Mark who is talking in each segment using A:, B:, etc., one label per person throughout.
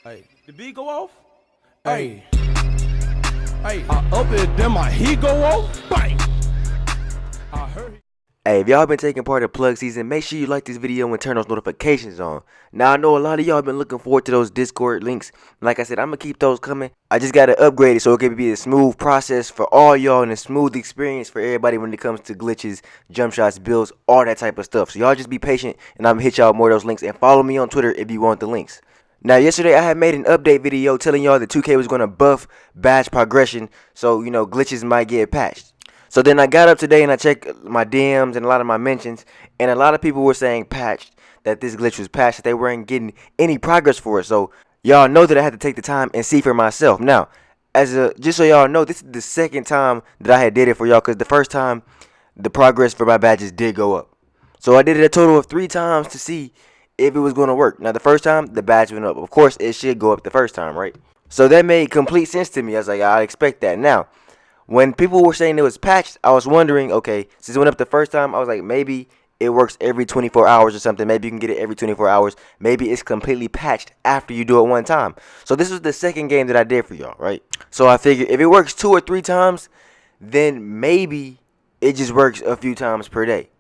A: Hey, the beat go off? Hey, hey, I up it, then my heat go off? Bang! I heard.
B: Hey, if y'all been taking part in plug season, make sure you like this video and turn those notifications on. Now, I know a lot of y'all been looking forward to those Discord links. Like I said, I'm going to keep those coming. I just got to upgrade it so it can be a smooth process for all y'all and a smooth experience for everybody when it comes to glitches, jump shots, builds, all that type of stuff. So y'all just be patient and I'm going to hit y'all more of those links. And follow me on Twitter if you want the links. Now, yesterday I had made an update video telling y'all that 2K was going to buff badge progression so, glitches might get patched. So then I got up today and I checked my DMs and a lot of my mentions, and a lot of people were saying patched, that this glitch was patched, that they weren't getting any progress for it. So y'all know that I had to take the time and see for myself. Now, just so y'all know, this is the second time that I had did it for y'all, because the first time the progress for my badges did go up. So I did it a total of 3 times to see if it was going to work. Now, the first time the badge went up. Of course, it should go up the first time, right? So that made complete sense to me. I was like, I expect that. Now, when people were saying it was patched, I was wondering, okay, since it went up the first time, I was like, maybe it works every 24 hours or something. Maybe you can get it every 24 hours. Maybe it's completely patched after you do it one time. So this was the second game that I did for y'all, right? So I figured if it works 2 or 3 times, then maybe it just works a few times per day.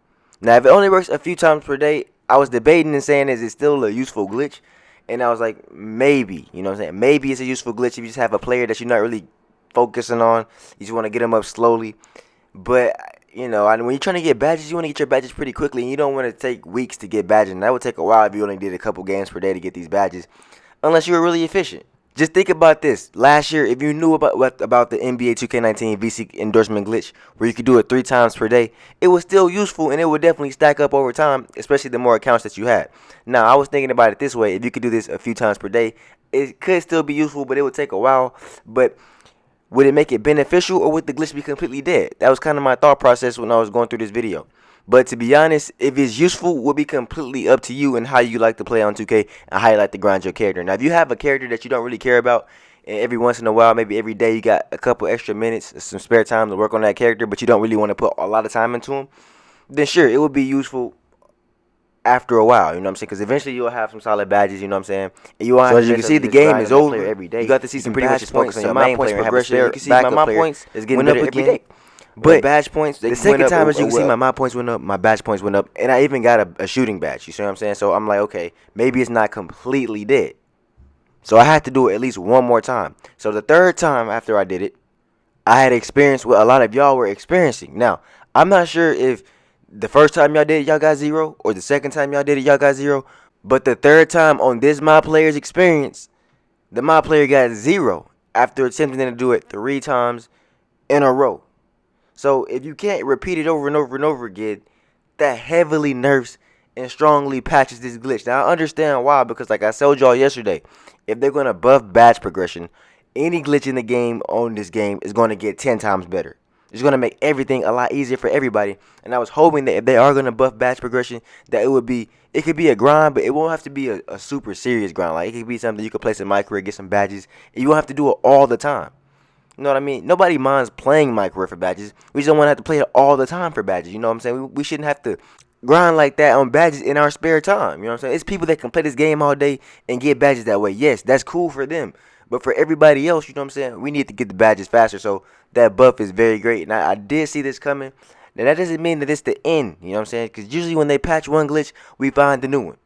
B: Now, if it only works a few times per day, I was debating and saying, is it still a useful glitch? And I was like, maybe, you know what I'm saying? Maybe it's a useful glitch if you just have a player that you're not really focusing on. You just want to get them up slowly. But, when you're trying to get badges, you want to get your badges pretty quickly. And you don't want to take weeks to get badges. And that would take a while if you only did a couple games per day to get these badges. Unless you were really efficient. Just think about this. Last year, if you knew about the NBA 2K19 VC endorsement glitch, where you could do it 3 times per day, it was still useful and it would definitely stack up over time, especially the more accounts that you had. Now, I was thinking about it this way. If you could do this a few times per day, it could still be useful, but it would take a while. But would it make it beneficial, or would the glitch be completely dead? That was kind of my thought process when I was going through this video. But to be honest, if it's useful, will be completely up to you and how you like to play on 2K and how you like to grind your character. Now, if you have a character that you don't really care about, and every once in a while, maybe every day, you got a couple extra minutes, some spare time to work on that character, but you don't really want to put a lot of time into him, then sure, it would be useful after a while, you know what I'm saying? Because eventually you'll have some solid badges, you know what I'm saying? And you won't, so as you can see, the game is over every day. You got to see some pretty much focus on your main player and have a spare. You can see my Mypoints is getting better every day. But badge points, the second time, as you can see, my Mypoints went up, my badge points went up, and I even got a shooting badge. You see what I'm saying? So I'm like, okay, maybe it's not completely dead. So I had to do it at least one more time. So the third time after I did it, I had experienced what a lot of y'all were experiencing. Now, I'm not sure if the first time y'all did it, y'all got 0, or the second time y'all did it, y'all got 0. But the third time on this My Player's experience, the My Player got 0 after attempting to do it 3 times in a row. So if you can't repeat it over and over and over again, that heavily nerfs and strongly patches this glitch. Now, I understand why, because like I told y'all yesterday, if they're going to buff badge progression, any glitch in the game on this game is going to get 10 times better. It's going to make everything a lot easier for everybody. And I was hoping that if they are going to buff badge progression, that it could be a grind, but it won't have to be a super serious grind. Like, it could be something you could place in my career, get some badges, and you won't have to do it all the time. You know what I mean? Nobody minds playing my career for badges. We just don't want to have to play it all the time for badges. You know what I'm saying? We shouldn't have to grind like that on badges in our spare time. You know what I'm saying? It's people that can play this game all day and get badges that way. Yes, that's cool for them. But for everybody else, you know what I'm saying? We need to get the badges faster. So that buff is very great. And I did see this coming. Now, that doesn't mean that it's the end. You know what I'm saying? Because usually when they patch one glitch, we find the new one.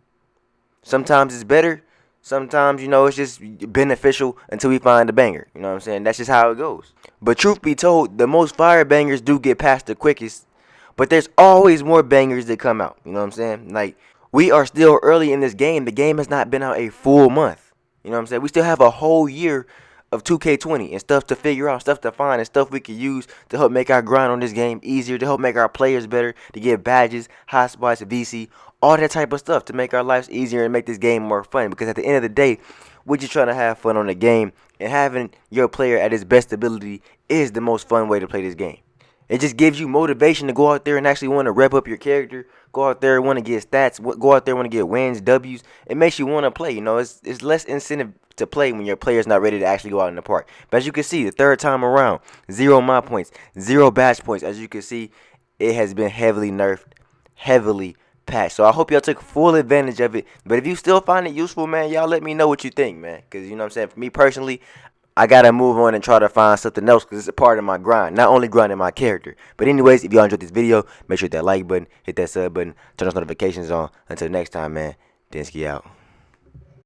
B: Sometimes it's better. Sometimes, it's just beneficial until we find the banger. You know what I'm saying? That's just how it goes. But truth be told, the most fire bangers do get past the quickest. But there's always more bangers that come out. You know what I'm saying? Like, we are still early in this game. The game has not been out a full month. You know what I'm saying? We still have a whole year of 2K20 and stuff to figure out, stuff to find, and stuff we can use to help make our grind on this game easier, to help make our players better, to get badges, hot spots, VC, all that type of stuff to make our lives easier and make this game more fun. Because at the end of the day, we're just trying to have fun on the game, and having your player at his best ability is the most fun way to play this game. It just gives you motivation to go out there and actually want to rep up your character, go out there and want to get stats, go out there and want to get wins, W's. It makes you want to play. It's less incentive to play when your player's not ready to actually go out in the park. But as you can see, the third time around, 0 Mypoints, 0 badge points. As you can see, it has been heavily nerfed, heavily patch. So I hope y'all took full advantage of it. But if you still find it useful, man, y'all let me know what you think, man. Because, you know what I'm saying, for me personally, I got to move on and try to find something else because it's a part of my grind. Not only grinding my character. But anyways, if y'all enjoyed this video, make sure to hit that like button, hit that sub button, turn those notifications on. Until next time, man, Denski out.